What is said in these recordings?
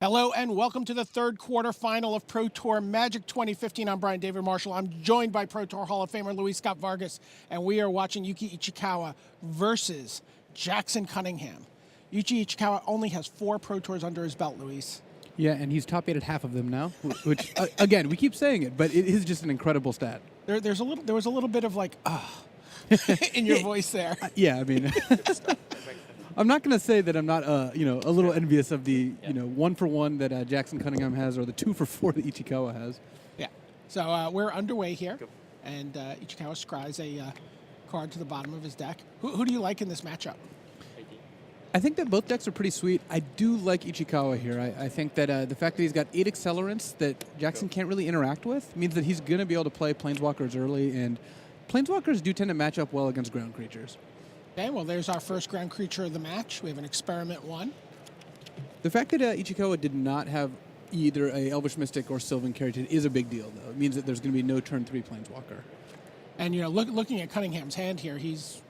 Hello and welcome to the third quarterfinal of Pro Tour Magic 2015. I'm Brian David Marshall. I'm joined by Pro Tour Hall of Famer Luis Scott Vargas, and we are watching Yuuki Ichikawa versus Jackson Cunningham. Yuuki Ichikawa only has 4 Pro Tours under his belt, Luis. Yeah, and he's top 8 at half of them now, which, again, we keep saying it, but it is just an incredible stat. There was a little bit of like, in your voice there. Yeah, I mean, I'm not going to say that I'm not, a little envious of the, 1-for-1 that Jackson Cunningham has, or the 2-for-4 that Ichikawa has. Yeah. So we're underway here, and Ichikawa scries a card to the bottom of his deck. Who do you like in this matchup? I think that both decks are pretty sweet. I do like Ichikawa here. I think that the fact that he's got 8 accelerants that Jackson can't really interact with means that he's going to be able to play Planeswalkers early, and Planeswalkers do tend to match up well against ground creatures. Okay, well, there's our first ground creature of the match. We have an Experiment 1. The fact that Ichikawa did not have either a Elvish Mystic or Sylvan Keratin is a big deal, though. It means that there's going to be no turn 3 Planeswalker. And, looking at Cunningham's hand here, he's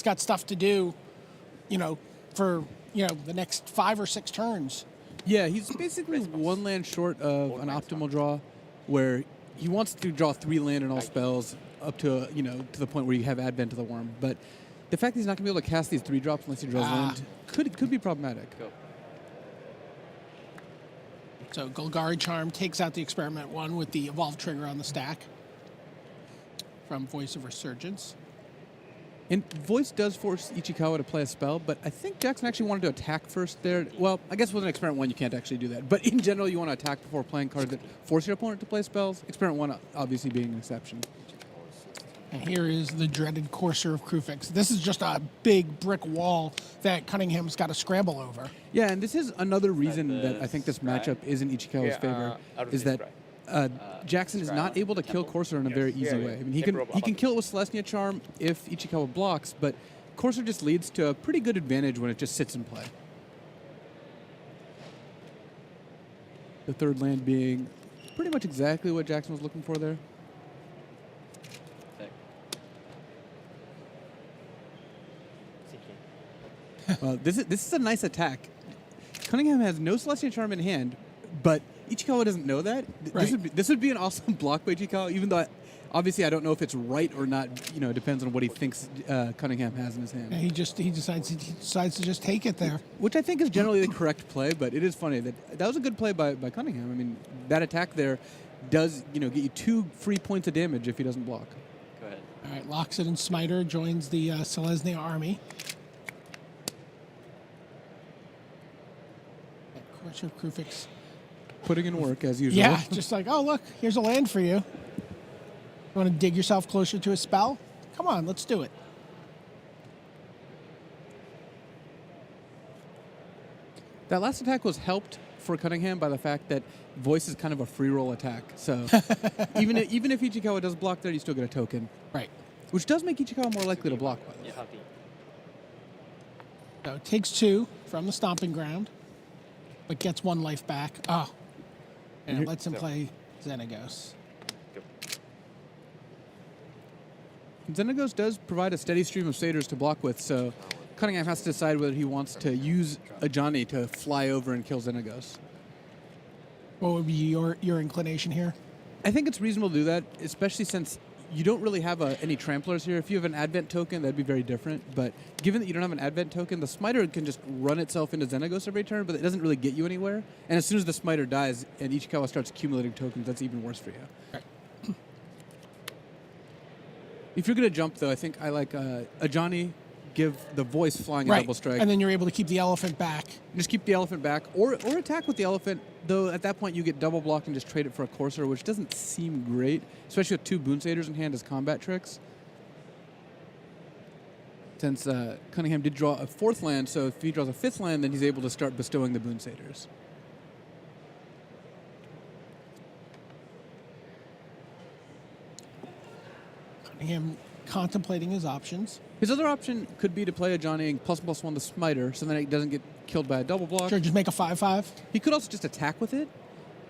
got stuff to do, for, the next 5 or 6 turns. Yeah, he's basically 1 land short of an optimal draw, where he wants to draw 3 land and all spells up to, to the point where you have Advent of the Worm. But the fact that he's not going to be able to cast these 3 drops unless he draws land could be problematic. So Golgari Charm takes out the Experiment 1 with the Evolve trigger on the stack from Voice of Resurgence. And Voice does force Ichikawa to play a spell, but I think Jackson actually wanted to attack first there. Well, I guess with an Experiment 1 you can't actually do that. But in general, you want to attack before playing cards that force your opponent to play spells. Experiment 1 obviously being an exception. And here is the dreaded Courser of Kruphix. This is just a big brick wall that Cunningham's got to scramble over. Yeah, and this is another reason that I think this matchup is in Ichikawa's favor, is that Jackson is not able to kill Courser in a very easy way. I mean, he can kill it with Celestia Charm if Ichikawa blocks, but Courser just leads to a pretty good advantage when it just sits in play. The third land being pretty much exactly what Jackson was looking for there. This is a nice attack. Cunningham has no Celestia Charm in hand, but Ichikawa doesn't know that. Right. This would be an awesome block by Ichikawa, even though obviously I don't know if it's right or not. It depends on what he thinks Cunningham has in his hand. And he decides to just take it there, which I think is generally the correct play. But it is funny that was a good play by Cunningham. I mean, that attack there does get you 2 free points of damage if he doesn't block. Go ahead. All right, Loxodon and Smiter joins the Selesnya army. Courser of Kruphix. Putting in work, as usual. Yeah, just like, oh, look, here's a land for you. You want to dig yourself closer to a spell? Come on, let's do it. That last attack was helped for Cunningham by the fact that Voice is kind of a free roll attack. So even if Ichikawa does block there, you still get a token. Right. Which does make Ichikawa more likely to block, by the way. So it takes 2 from the Stomping Ground, but gets 1 life back. Oh. And it lets him play Xenagos. Xenagos does provide a steady stream of satyrs to block with, so Cunningham has to decide whether he wants to use Ajani to fly over and kill Xenagos. What would be your inclination here? I think it's reasonable to do that, especially since you don't really have any tramplers here. If you have an Advent token, that'd be very different. But given that you don't have an Advent token, the Smiter can just run itself into Xenagos every turn, but it doesn't really get you anywhere. And as soon as the Smiter dies and Ichikawa starts accumulating tokens, that's even worse for you. Right. If you're going to jump, though, I think I like Ajani, give the Voice flying a double strike. And then you're able to keep the elephant back. Just keep the elephant back, or attack with the elephant, though at that point you get double block and just trade it for a Courser, which doesn't seem great, especially with 2 Boon Satyrs in hand as combat tricks. Since Cunningham did draw a 4th land, so if he draws a 5th land, then he's able to start bestowing the Boon Satyrs. Cunningham contemplating his options. His other option could be to play a Johnny and ++1 the Smiter, so then it doesn't get killed by a double block. Sure, just make a 5/5. He could also just attack with it,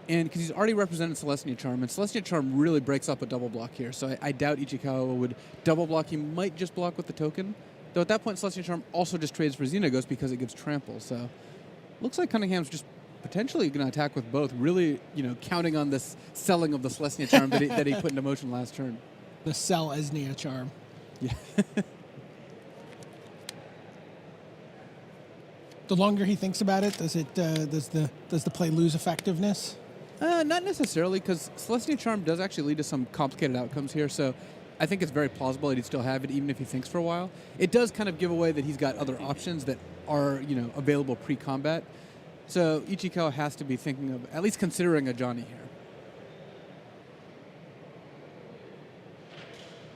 and because he's already represented Celestia Charm, and Celestia Charm really breaks up a double block here, so I doubt Ichikawa would double block. He might just block with the token, though at that point Celestia Charm also just trades for Xenagos because it gives trample, so looks like Cunningham's just potentially going to attack with both, really, counting on this selling of the Celestia Charm that he put into motion last turn. The Sell Esnia charm. Yeah. The longer he thinks about it, does the play lose effectiveness? Not necessarily, because Celestia Charm does actually lead to some complicated outcomes here, so I think it's very plausible that he'd still have it even if he thinks for a while. It does kind of give away that he's got other options that are, available pre-combat. So Ichikawa has to be thinking of at least considering a Johnny here.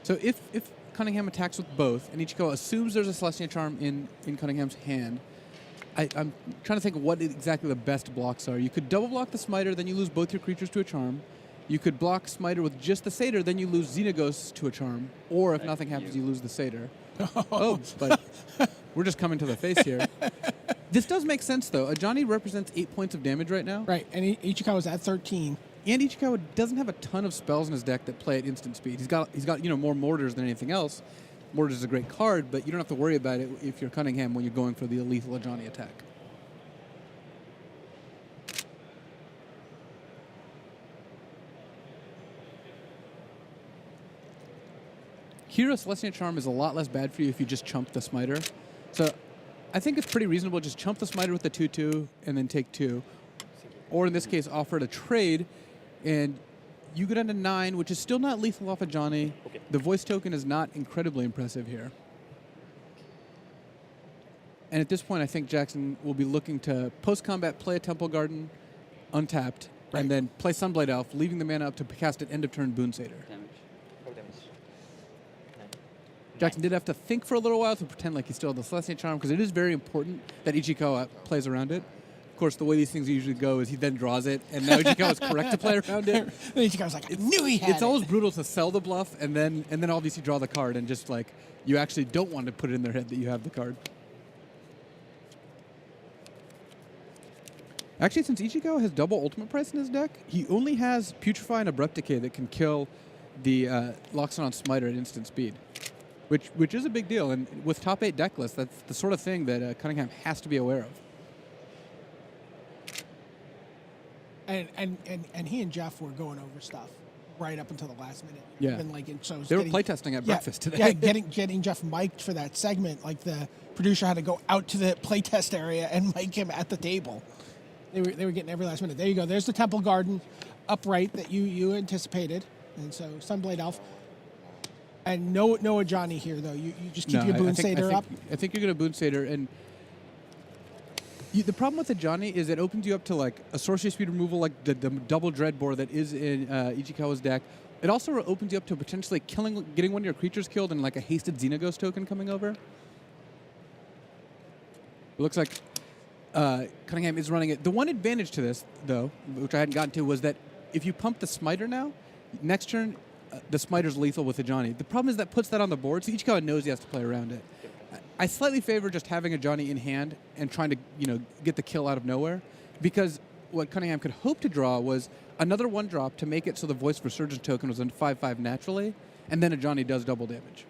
So if Cunningham attacks with both, and Ichikawa assumes there's a Celestia Charm in Cunningham's hand, I'm trying to think of what exactly the best blocks are. You could double block the Smiter, then you lose both your creatures to a charm. You could block Smiter with just the Satyr, then you lose Xenaghost to a charm. Or if nothing happens, you lose the Satyr. But we're just coming to the face here. This does make sense, though. A Johnny represents 8 points of damage right now. Right, and Ichikawa's at 13. And Ichikawa doesn't have a ton of spells in his deck that play at instant speed. He's got more Mortars than anything else. Mortars is a great card, but you don't have to worry about it if you're Cunningham when you're going for the lethal Ajani attack. Here, a Celestia Charm is a lot less bad for you if you just chump the Smiter. So I think it's pretty reasonable. Just chump the Smiter with the 2/2 and then take 2. Or in this case, offer it a trade, and you go down to 9, which is still not lethal off of Johnny. Okay. The voice token is not incredibly impressive here. And at this point, I think Jackson will be looking to post-combat play a Temple Garden, untapped, and then play Sunblade Elf, leaving the mana up to cast an end-of-turn Boon Satyr. Jackson did have to think for a little while to pretend like he still had the Celestia Charm, because it is very important that Ichikawa plays around it. Of course, the way these things usually go is he then draws it, and now Ichikawa is correct to play around it. And Ichikawa's like, I knew he had It's always brutal to sell the bluff, and then obviously draw the card, and just like, you actually don't want to put it in their head that you have the card. Actually, since Ichikawa has double ultimate price in his deck, he only has Putrefy and Abrupt Decay that can kill the Loxodon Smiter at instant speed. Which is a big deal, and with top 8 deck lists, that's the sort of thing that Cunningham has to be aware of. And he and Jeff were going over stuff right up until the last minute. Yeah. Even like they were playtesting at breakfast today. Yeah, getting Jeff mic'd for that segment. Like the producer had to go out to the playtest area and mic him at the table. They were getting every last minute. There you go. There's the Temple Garden upright that you anticipated, and so Sunblade Elf. And no Ajani here, though. You just keep your Boon Satyr up? I think you're going to Boon Satyr. And the problem with Ajani is it opens you up to like a sorcery speed removal, like the double Dreadbore that is in Ichikawa's deck. It also opens you up to potentially getting one of your creatures killed and like a hasted Xenaghost token coming over. It looks like Cunningham is running it. The one advantage to this, though, which I hadn't gotten to, was that if you pump the Smiter now, next turn, the Smiter's lethal with Ajani. The problem is that puts that on the board, so Ichikawa knows he has to play around it. I slightly favor just having Ajani in hand and trying to, get the kill out of nowhere, because what Cunningham could hope to draw was another 1-drop to make it so the Voice Resurgence token was on 5/5 naturally, and then Ajani does double damage.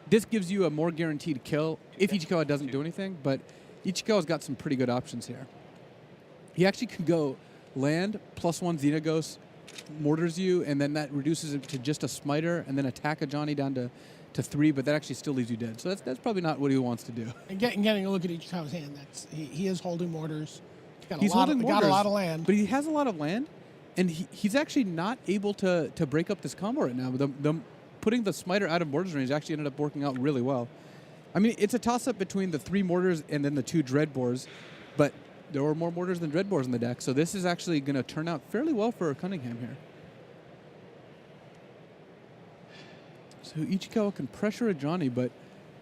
This gives you a more guaranteed kill if Ichikawa doesn't do anything, but Ichikawa's got some pretty good options here. He actually could go land, +1 Xenaghost, mortars you, and then that reduces it to just a Smiter, and then attack Ajani down to 3, but that actually still leaves you dead. So that's probably not what he wants to do. And getting a look at Ichikawa's hand, he is holding mortars. He's got a lot of land. But he has a lot of land, and he's actually not able to break up this combo right now. Putting the Smiter out of mortars range actually ended up working out really well. I mean, it's a toss-up between the 3 mortars and then the 2 Dreadbores, but there were more mortars than Dreadbores in the deck, so this is actually going to turn out fairly well for Cunningham here. So Ichikawa can pressure Ajani, but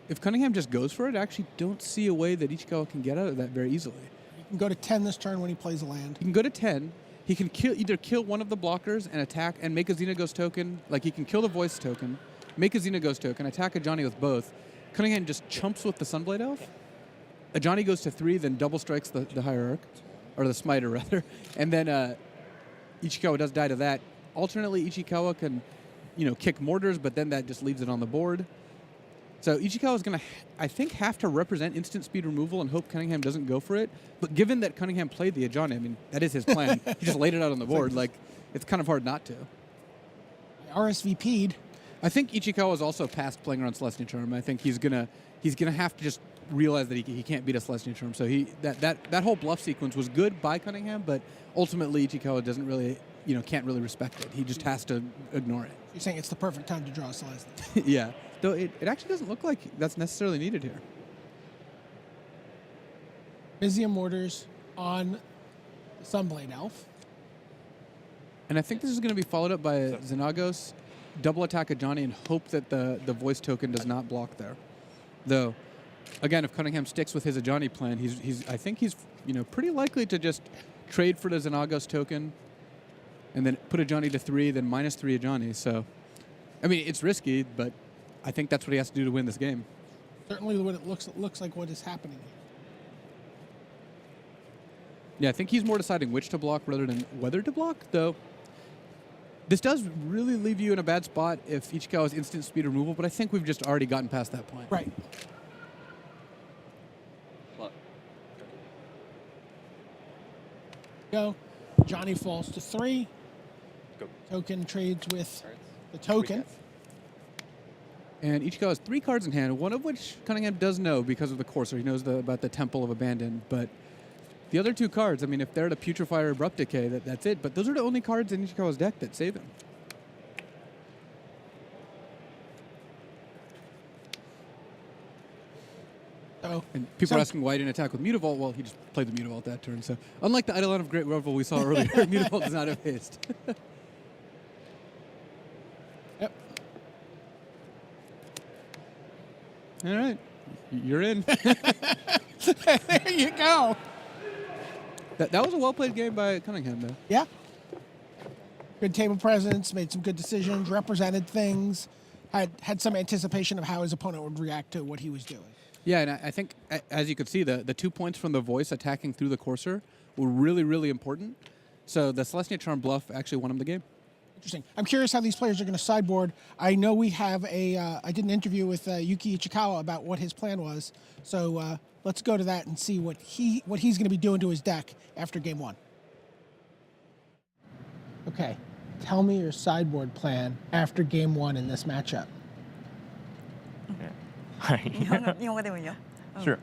if Cunningham just goes for it, I actually don't see a way that Ichikawa can get out of that very easily. He can go to 10 this turn when he plays a land. He can go to 10. He can either kill one of the blockers and attack and make a Xenaghost token. Like, he can kill the Voice token, make a Xenaghost token, attack Ajani with both. Cunningham just chumps with the Sunblade Elf. Ajani goes to 3, then double strikes the Hierarch, or the Smiter, rather. And then Ichikawa does die to that. Alternately, Ichikawa can, kick mortars, but then that just leaves it on the board. So Ichikawa is going to, I think, have to represent instant speed removal and hope Cunningham doesn't go for it. But given that Cunningham played the Ajani, I mean, that is his plan. He just laid it out on the board. Like, it's kind of hard not to. RSVP'd. I think Ichikawa is also past playing around Celestia Charm. I think he's gonna have to just realize that he can't beat a Celestia Charm. So that whole bluff sequence was good by Cunningham, but ultimately Ichikawa doesn't really, can't really respect it. He just has to ignore it. You're saying it's the perfect time to draw a Celestia. Yeah. Though it actually doesn't look like that's necessarily needed here. Visium Mortars on Sunblade Elf. And I think this is going to be followed up by a Xenagos, double attack Ajani, and hope that the voice token does not block there. Though, again, if Cunningham sticks with his Ajani plan, I think he's pretty likely to just trade for the Xenagos token and then put Ajani to 3, then -3 Ajani. So, I mean, it's risky, but I think that's what he has to do to win this game. Certainly what it looks like what is happening here. Yeah, I think he's more deciding which to block rather than whether to block, though. This does really leave you in a bad spot if Ichikawa is instant speed removal, but I think we've just already gotten past that point. Right. Go. Johnny falls to 3. Go. Token trades with the token. And Ichikawa has 3 cards in hand, one of which Cunningham does know because of the Courser. He knows about the Temple of Abandon, but the other 2 cards, I mean, if they're the Putrefy or Abrupt Decay, that's it. But those are the only cards in Ichikawa's deck that save him. Oh. And people are asking why he didn't attack with Mutavault. Well, he just played the Mutavault that turn. So unlike the Eidolon of Great Revel we saw earlier, Mutavault does not have haste. Yep. All right. You're in. There you go. That was a well-played game by Cunningham, though. Yeah. Good table presence, made some good decisions, represented things, had some anticipation of how his opponent would react to what he was doing. Yeah, and I think, as you could see, the 2 points from the voice attacking through the Courser were really, really important. So the Celestia Charm bluff actually won him the game. Interesting. I'm curious how these players are going to sideboard. I know we have I did an interview with Yuuki Ichikawa about what his plan was. So let's go to that and see what he's going to be doing to his deck after game 1. Okay. Tell me your sideboard plan after game 1 in this matchup. はい。日本語でもいいよ。Sure.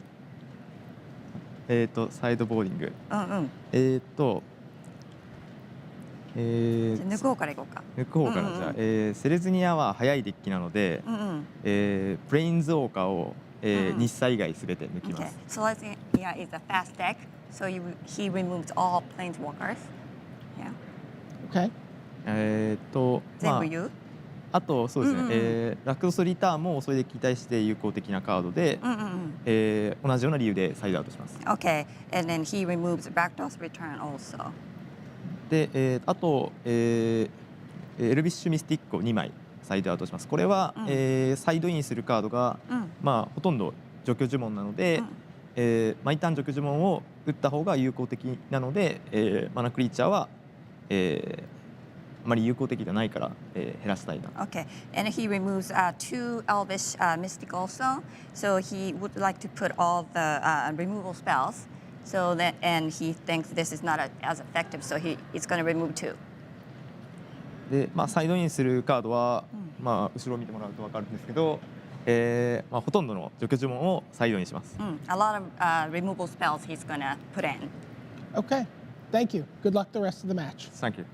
サイドボーディング。うんうん。じゃあ抜く方からいこうか。抜く方からじゃあ、セレズニアは速いデッキなので、プレインズオーカーを、日差以外すべて抜きます。Okay. Celestia is a fast deck, so he removes all planeswalkers. Yeah. Okay. 全部言う？あとそうですね、ラクロスリターンもそれで期待して有効的なカードで、同じような理由でサイドアウトします。Okay, and then he removes Rakdos Return also. で、あと、エルビッシュミスティックを2枚サイドアウトします。これは、サイドインするカードが、まあ、ほとんど除去呪文なので、毎ターン除去呪文を打った方が有効的なので、マナクリーチャーは、あまり有効的ではないから、減らしたいな。Okay, and he removes 2 Elvish Mystic also, so he would like to put all the removal spells. So that, and he thinks this is not as effective, so he's going to remove 2. で、まあ、サイドインするカードは、まあ、後ろを見てもらうと分かるんですけど、まあ、ほとんどの除去呪文をサイドインします。A lot of removal spells he's going to put in. Okay. Thank you. Good luck the rest of the match. Thank you.